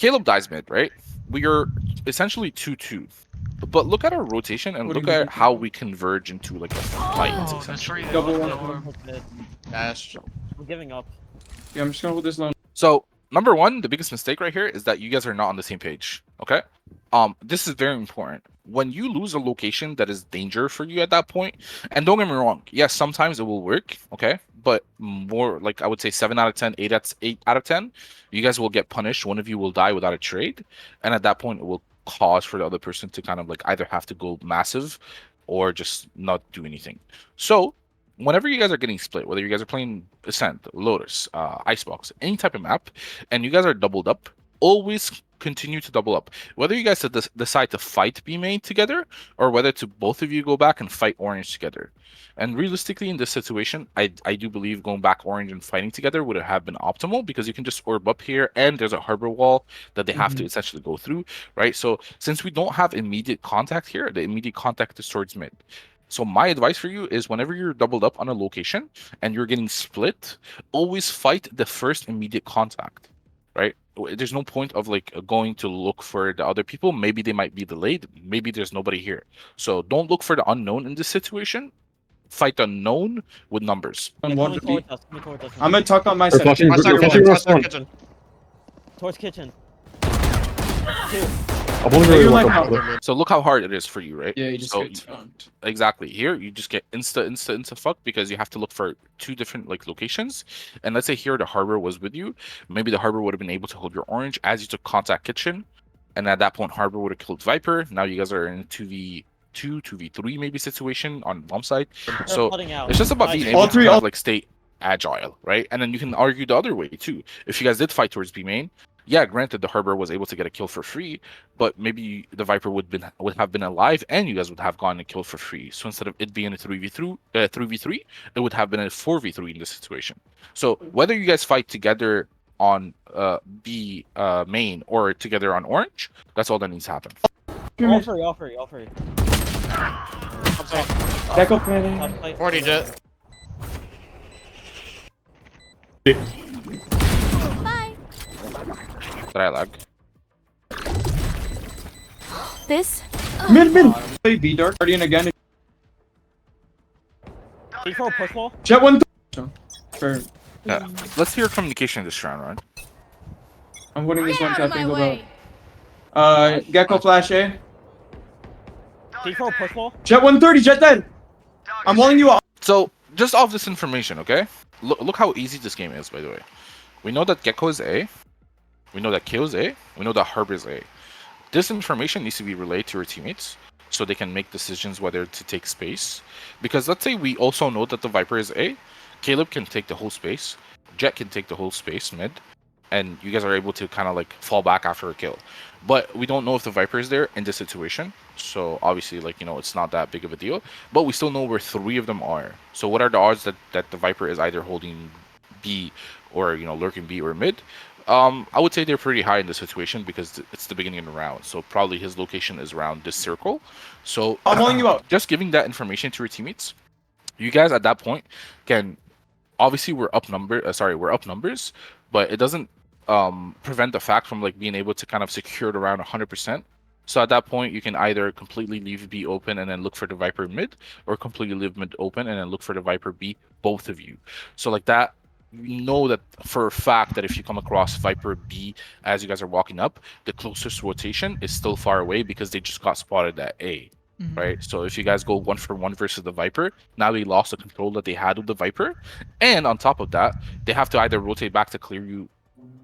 Caleb dies mid, right? We are essentially 2-2. But look at our rotation and What do look you at mean? how we converge into like a fight. Oh, that's essentially. right. Double Double one. one. Dash. I'm giving up. Yeah, I'm just gonna hold this long. So number one, the biggest mistake right here is that you guys are not on the same page. Okay. This is very important. When you lose a location that is danger for you at that point, and don't get me wrong, yes, sometimes it will work, okay, but more like I would say 7 out of 10, 8 out of 10, you guys will get punished. One of you will die without a trade, and at that point, it will cause for the other person to kind of like either have to go massive or just not do anything. So whenever you guys are getting split, whether you guys are playing Ascent, Lotus, Icebox, any type of map, and you guys are doubled up, always continue to double up. Whether you guys decide to fight B main together, or whether to both of you go back and fight Orange together. And realistically, in this situation, I do believe going back Orange and fighting together would have been optimal because you can just orb up here, and there's a harbor wall that they have to essentially go through, right? So since we don't have immediate contact here, the immediate contact is towards mid. So my advice for you is whenever you're doubled up on a location and you're getting split, always fight the first immediate contact, right? There's no point of like going to look for the other people. Maybe they might be delayed. Maybe there's nobody here. So don't look for the unknown in this situation. Fight the known with numbers. On Coming one. towards us. Coming towards us. I'm gonna tuck on my They're side. flushing. My You're second flushing one. My across second spawn. kitchen. Towards kitchen. I'm only Yeah, really you welcome, like brother. So look how hard it is for you, right? Yeah, you just So get stunned. exactly here you just get insta fuck because you have to look for two different like locations. And let's say here the harbor was with you, maybe the harbor would have been able to hold your Orange as you took contact kitchen, and at that point harbor would have killed Viper. Now you guys are in 2v2 2v3 maybe situation on bomb side. They're So flooding out. it's just about being Nice. able All to three- kind all- of like stay agile, right? And then you can argue the other way too. If you guys did fight towards B main, yeah, granted the harbor was able to get a kill for free, but maybe the Viper would have been alive and you guys would have gotten a kill for free. So instead of it being a 3v3, it would have been a 4v3 in this situation. So whether you guys fight together on B main or together on Orange, that's all that needs to happen. All free, all free, all free. Back up, man. Top plate. 40 jet. Did I lag? This Mid. Play B dark. Guardian again. P4 push wall. Jet one. Fair. Yeah. Let's hear communication this round, right? I'm winning this one out of my tapping. way. Gecko flash A. P4 push wall. Jet 130. Jet dead. I'm walling you off. So just off this information, okay? Look how easy this game is, by the way. We know that Gecko is A. We know that KO is A. We know that Harbor is A. This information needs to be relayed to your teammates so they can make decisions whether to take space. Because let's say we also know that the Viper is A. Caleb can take the whole space. Jet can take the whole space mid. And you guys are able to kind of like fall back after a kill. But we don't know if the Viper is there in this situation. So obviously, like, you know, it's not that big of a deal. But we still know where 3 of them are. So what are the odds that the Viper is either holding B or, you know, lurking B or mid? I would say they're pretty high in this situation because it's the beginning of the round. So probably his location is around this circle. So I'm walling you out. just giving that information to your teammates, you guys at that point can obviously we're up numbers, but it doesn't prevent the fact from like being able to kind of secure it around 100%. So at that point, you can either completely leave B open and then look for the Viper mid, or completely leave mid open and then look for the Viper B, both of you. So like that, you know that for a fact that if you come across Viper B as you guys are walking up, the closest rotation is still far away because they just got spotted at A. Right, so if you guys go 1-for-1 versus the Viper, now they lost the control that they had with the Viper, and on top of that, they have to either rotate back to clear you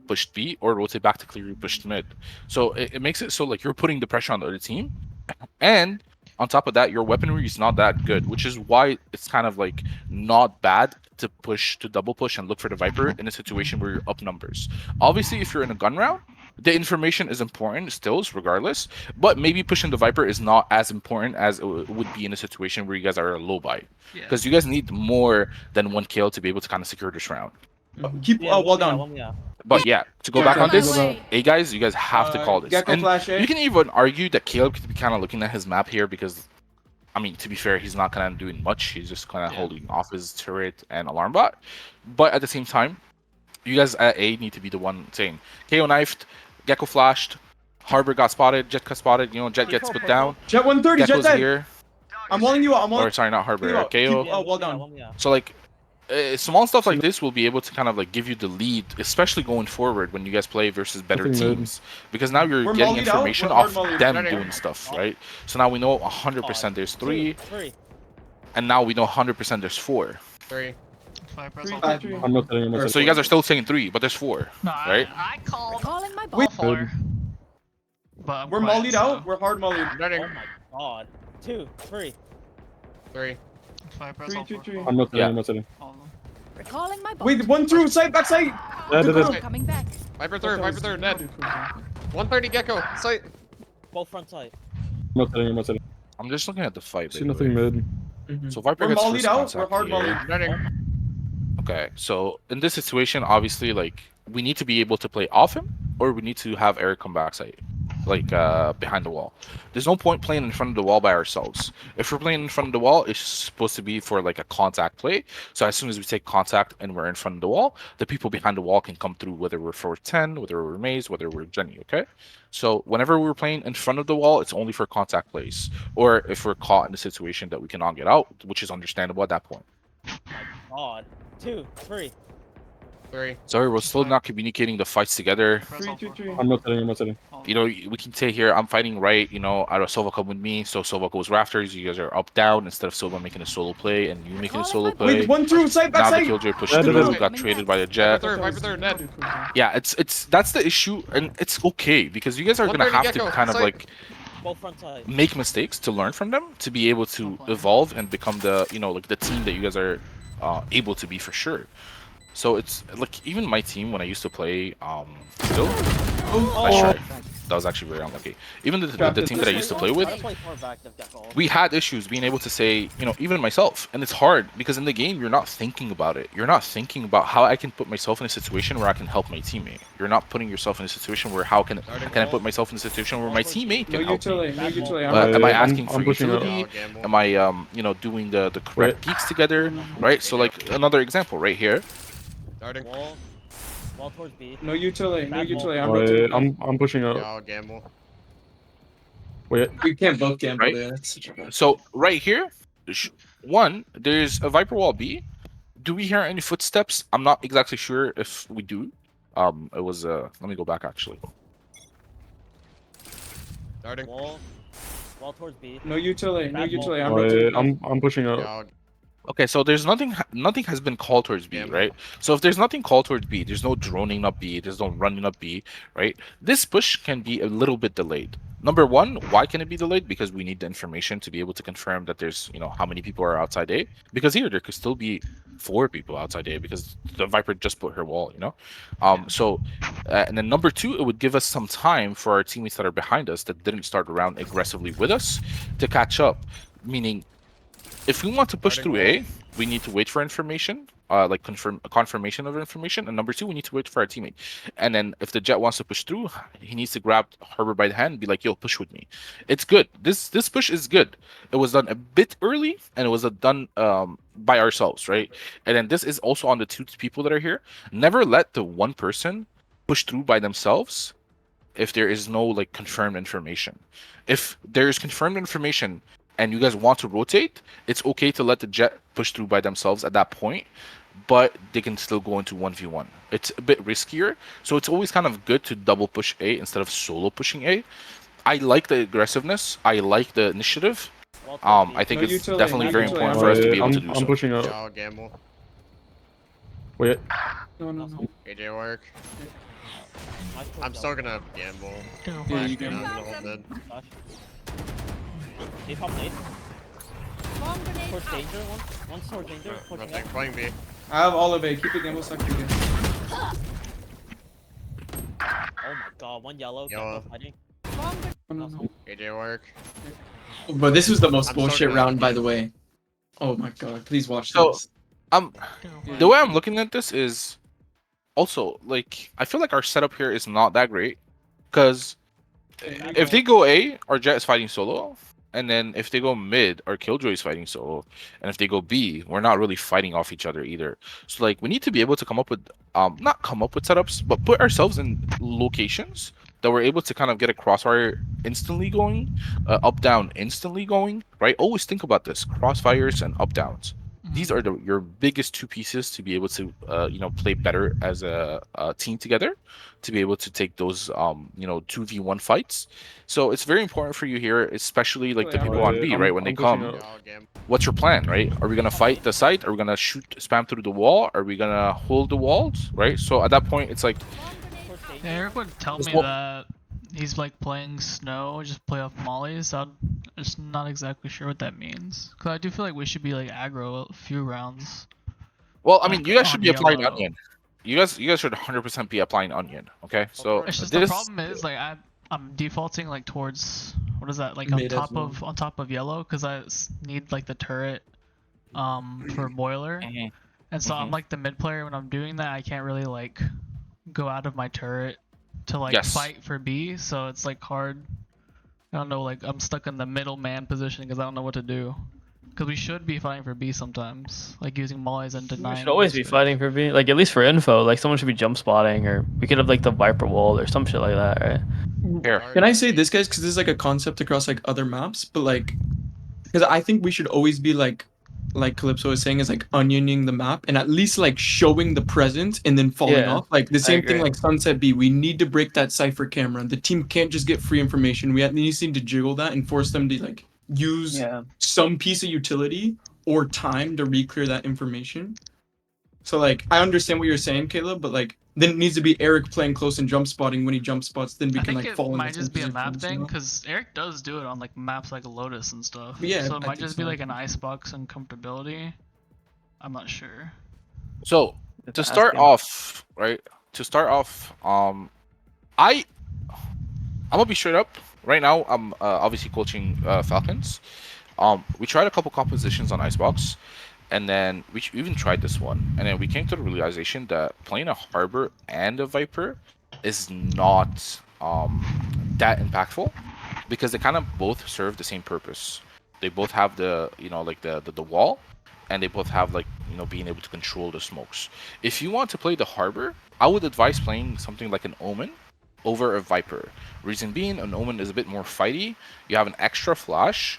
pushed B or rotate back to clear you pushed mid. So it makes it so like you're putting the pressure on the other team, and on top of that, your weaponry is not that good, which is why it's kind of like not bad to double push and look for the Viper in a situation where you're up numbers. Obviously, if you're in a gun round, the information is important still, regardless, but maybe pushing the Viper is not as important as it would be in a situation where you guys are a low buy, because you guys need more than 1 kill to be able to kind of secure this round. Keep Yeah, wall one down. one yeah. But yeah, to go back on My this, way. hey guys, you guys have to call this. Gecko And flash A. you can even argue that Caleb could be kind of looking at his map here because, I mean, to be fair, he's not kind of doing much. He's just kind of holding off his turret and alarm bot. But at the same time, you guys at A need to be the one saying, KO knifed, Gecko flashed. Harbor got spotted. Jet got spotted. You know, Jet gets P4 put push down. wall. Jet 130, Jet Gecko's dead. here. I'm walling you out. I'm Or walling. sorry, not Harbor. Keep out. KO. Oh, well Yeah, done. one, yeah. So like, small stuff like this will be able to kind of like give you the lead, especially going forward when you guys play versus better Nothing mid. teams, because now you're We're getting mollied out, information we're off hard mollied. them Running. doing stuff, right? So now we know 100% there's 3, 3. and now we know 100% there's 4. 3. Three, All three. I'm not saying. I'm not So saying. you guys are still saying 3, but there's 4, No, right? I called Calling my all bot. four. But I'm We're quiet, mollied so- out. We're hard mollied. Running. Oh my god. 2, 3. 3. So I press Three, all two, four. three. I'm not saying. Yeah. I'm not saying. All of them. Recalling my bot. Wait, 1 through side, back side. Yeah, that is. Coming back. Viper third, dead. 130 Gecko, sight. Both front side. I'm not saying. I'm not saying. I'm just looking at the fight. See by the nothing way. mid. So Viper We're gets mollied first out. contact We're hard here. mollied. Running. Okay, so in this situation, obviously, like we need to be able to play off him, or we need to have Eric come back side, like behind the wall. There's no point playing in front of the wall by ourselves. If we're playing in front of the wall, it's supposed to be for like a contact play. So as soon as we take contact and we're in front of the wall, the people behind the wall can come through, whether we're 410, whether we're Maze, whether we're Jenny. Okay, so whenever we're playing in front of the wall, it's only for contact plays, or if we're caught in a situation that we cannot get out, which is understandable at that point. God. 2, 3. 3. Sorry, we're still not communicating the fights together. Press Three, all two, four. three. I'm not saying. I'm not saying. All You know, we can say here, I'm fighting right, you know, out of Sova come with me, so Sova goes rafters, you guys are up down instead of Sova making a solo play and you making a solo play. Wait, 1 through side, back Now the side. killjoy pushed Yeah, through, that is- got traded by the Viper jet. third, dead. Yeah, it's that's the issue, and it's okay because you guys are gonna 130 have to Gecko, kind of sight. like Both front side. make mistakes to learn from them to be able to evolve and become the, you know, like the team that you guys are able to be for sure. So it's like even my team when I used to play still, nice try. That was actually very unlucky. Even the team that I used to play with, I play far back to Gecko. we had issues being able to say, you know, even myself, and it's hard because in the game you're not thinking about it. You're not thinking about how I can put myself in a situation where I can help my teammate. You're not putting yourself in a situation where how can I put myself in a situation where my teammate No can help me. utility. No utility. But am I I'm- asking for I'm pushing out. utility? Oh, gamble. Am I you know, doing the correct peaks together, right? So like another example right here. Darting. Wall. Wall towards B. No utility. No Bad utility. ball. I'm Wait, rotating. I'm pushing out. Yeah, gamble. Wait. We can't both gamble Right. there. That's such a bad. So right here, one, there's a Viper wall B. Do we hear any footsteps? I'm not exactly sure if we do. It was let me go back actually. Darting. Wall. Wall towards B. No utility. No Bad ball. utility. I'm Wait, rotating. I'm pushing out. Yeah, Okay, so there's nothing has been called towards B, Yeah. right? So if there's nothing called towards B, there's no droning up B, there's no running up B, right? This push can be a little bit delayed. Number one, why can it be delayed? Because we need the information to be able to confirm that there's, you know, how many people are outside A. Because here there could still be 4 people outside A because the Viper just put her wall, you know. So and then number two, it would give us some time for our teammates that are behind us that didn't start around aggressively with us to catch up. Meaning, if we want to push through A, we need to wait for information, like confirmation of information. And number two, we need to wait for our teammate. And then if the jet wants to push through, he needs to grab Harbor by the hand and be like, "Yo, push with me." It's good. This push is good. It was done a bit early, and it was done by ourselves, right? And then this is also on the 2 people that are here. Never let the one person push through by themselves if there is no like confirmed information. If there is confirmed information and you guys want to rotate, it's okay to let the jet push through by themselves at that point, but they can still go into 1v1. It's a bit riskier, so it's always kind of good to double push A instead of solo pushing A. I like the aggressiveness. I like the initiative. Wall towards B. I think No it's utility, definitely no very utility. important for us to be Wait, able to I'm do so. pushing out. yeah, gamble. Wait. No, no, no. AJ work. Nice towards I'm still gonna gamble. Two. Yeah, you Not can. gonna hold it. Flash. They pop nade. Bomb grenade Towards out. danger. One's towards danger. Pushing Rotate, up. playing B. I have all of it. Keep the gamble stuck again. Oh my god. One yellow. Yellow. Gecko fighting. Bomb grenade. No, no, no. AJ work. But this was the most I'm bullshit sorry, round, by the way. Oh my god! Please watch So- this. Two. The way I'm looking at this is also like I feel like our setup here is not that great because if they go A, our jet is fighting solo, and then if they go mid, our killjoy is fighting solo, and if they go B, we're not really fighting off each other either. So like we need to be able to come up with not come up with setups, but put ourselves in locations that we're able to kind of get a crossfire instantly going, up down instantly going, right? Always think about this: crossfires and up downs. These are your biggest two pieces to be able to play better as a team together, to be able to take those 2v1 fights. So it's very important for you here, especially like the people on B, right? When they I'm pushing come, out. Yo, game. what's your plan, right? Are we gonna fight the site? Are we gonna shoot spam through the wall? Are we gonna hold the walls, right? So at that point, it's like, Bomb grenade Towards out. danger. Yeah, Eric would tell Just me what- that he's like playing snow, just play off mollies. I'm just not exactly sure what that means. Cause I do feel like we should be like aggro a few rounds. well, I mean, Like, you guys should on be applying yellow. onion. You guys should 100% be applying onion. Okay, so It's just this the problem is like I'm defaulting like towards what is that like Mid as well. on top of yellow because need like the turret for boiler. Mhm. And so I'm Mhm. like the mid player when I'm doing that I can't really like go out of my turret to like Yes. fight for B, so it's like hard. I don't know, like I'm stuck in the middleman position because I don't know what to do. Because we should be fighting for B sometimes, like using mollies and We denying. should always be this. fighting for B, like at least for info. Like someone should be jump spotting, or we could have like the Viper wall or some shit like that, right? here. Can I say this, guys? Because this is like a concept across like other maps, but like, because I think we should always be like Calypso is saying, is like onioning the map and at least like showing the presence and then falling Yeah, off. Like the same thing agree. like Sunset B. We need to break that cipher camera. The team can't just get free information. We at least need to jiggle that and force them to like use some piece of utility or time to re-clear that information. So like I understand what you're saying, Caleb, but like then it needs to be Eric playing close and jump spotting. When he jump spots, then we I can think like it fall in might the same just be a map positions, thing you know? because Eric does do it on like maps like Lotus and stuff. Yeah, so it I might think just be so. like an icebox and comfortability. I'm not sure. So to start off, right? To start off, I'm gonna be straight up. Right now, I'm obviously coaching Falcons. We tried a couple compositions on Icebox, and then we even tried this one, and then we came to the realization that playing a Harbor and a Viper is not that impactful because they kind of both serve the same purpose. They both have the the wall, and they both have like being able to control the smokes. If you want to play the Harbor, I would advise playing something like an Omen over a Viper. Reason being, an Omen is a bit more fighty. You have an extra flash,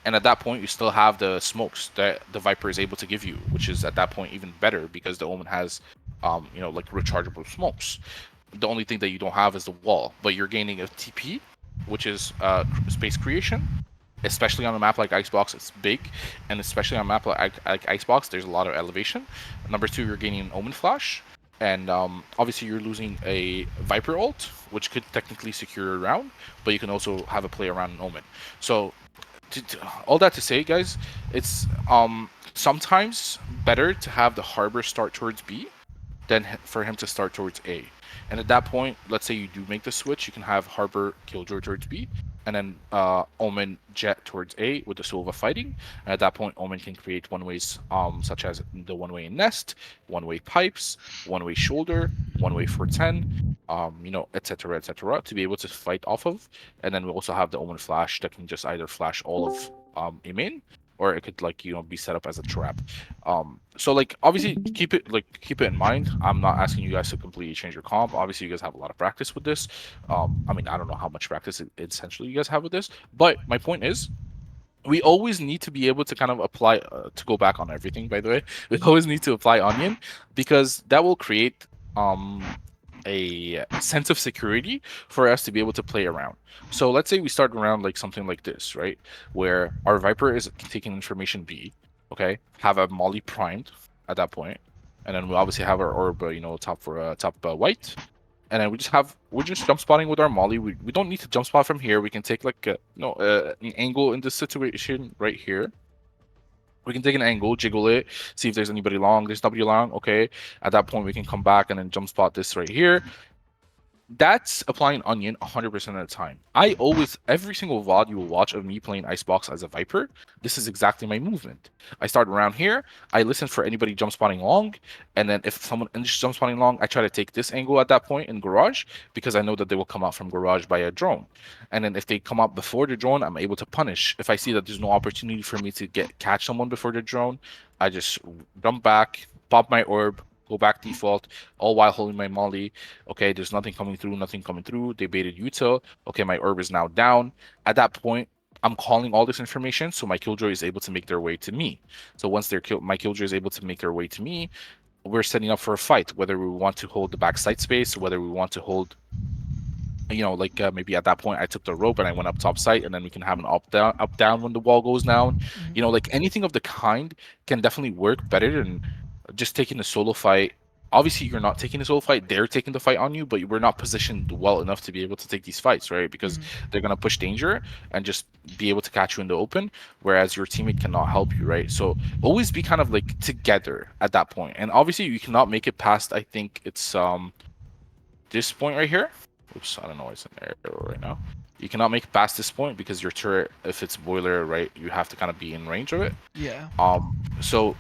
and at that point you still have the smokes that the Viper is able to give you, which is at that point even better because the Omen has like rechargeable smokes. The only thing that you don't have is the wall, but you're gaining a TP, which is space creation. Especially on a map like Icebox, it's big, and especially on a map like Icebox, there's a lot of elevation. Number two, you're gaining an Omen Flash, and obviously you're losing a Viper ult, which could technically secure a round, but you can also have a play around an Omen. So, all that to say, guys, it's sometimes better to have the Harbor start towards B than for him to start towards A. And at that point, let's say you do make the switch, you can have Harbor Killjoy towards B, and then Omen Jet towards A with the Sova fighting. And at that point, Omen can create one-ways such as the one-way Nest, one-way Pipes, one-way Shoulder, one-way 410, etc., etc., to be able to fight off of. And then we also have the Omen Flash that can just either flash all of a main, or it could be set up as a trap. So like obviously keep it in mind. I'm not asking you guys to completely change your comp. Obviously you guys have a lot of practice with this. I mean, I don't know how much practice essentially you guys have with this, but my point is we always need to be able to kind of apply to go back on everything, by the way. We always need to apply onion because that will create a sense of security for us to be able to play around. So let's say we start around like something like this, right? Where our Viper is taking information B, okay? Have a Molly primed at that point, and then we obviously have our orb, top white, and then we're just jump spotting with our Molly. We don't need to jump spot from here. We can take like an angle in this situation right here. We can take an angle, jiggle it, see if there's anybody long. There's nobody long. Okay. At that point, we can come back and then jump spot this right here. That's applying onion 100% of the time. Every single VOD you will watch of me playing Icebox as a Viper, this is exactly my movement. I start around here, I listen for anybody jump spotting long, and then if someone is jump spotting long, I try to take this angle at that point in Garage, because I know that they will come out from Garage by a drone. And then if they come out before the drone, I'm able to punish. If I see that there's no opportunity for me to catch someone before the drone, I just jump back, pop my orb, go back default, all while holding my molly. Okay, there's nothing coming through, nothing coming through. They baited util. Okay, my herb is now down. At that point, I'm calling all this information, so my killjoy is able to make their way to me. So once my killjoy is able to make their way to me, we're setting up for a fight. Whether we want to hold the backside space, whether we want to hold, you know, like maybe at that point I took the rope and I went up top site, and then we can have an up down when the wall goes down. You know, like anything of the kind can definitely work better than just taking a solo fight. Obviously, you're not taking a solo fight; they're taking the fight on you, but we're not positioned well enough to be able to take these fights, right? Because they're gonna push danger and just be able to catch you in the open, whereas your teammate cannot help you, right? So always be kind of like together at that point. And obviously, you cannot make it past. I think it's this point right here. Oops, I don't know why it's in error right now. You cannot make it past this point because your turret, if it's boiler, right, you have to kind of be in range of it. Yeah. So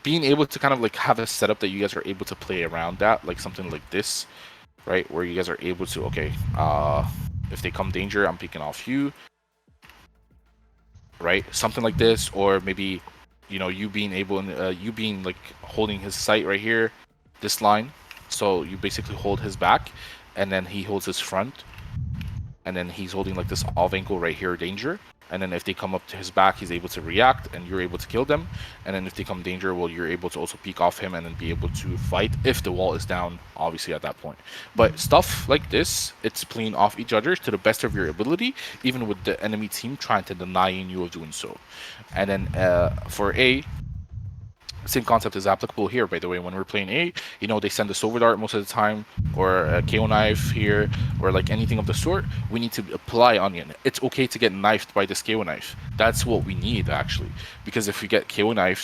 being able to kind of like have a setup that you guys are able to play around that, like something like this, right, where you guys are able to, okay, if they come danger, I'm picking off you, right, something like this. Or maybe, you know, you being able, you being like holding his sight right here, this line, so you basically hold his back and then he holds his front, and then he's holding like this off ankle right here, danger. And then if they come up to his back, he's able to react and you're able to kill them. And then if they come danger, well, you're able to also peek off him and then be able to fight if the wall is down, obviously, at that point. But stuff like this, it's playing off each other to the best of your ability, even with the enemy team trying to deny you of doing so. And then for A, same concept is applicable here, by the way. When we're playing A, you know, they send a Silver Dart most of the time, or a KO knife here, or like anything of the sort. We need to apply Onion. It's okay to get knifed by this KO knife. That's what we need, actually. Because if we get KO knifed,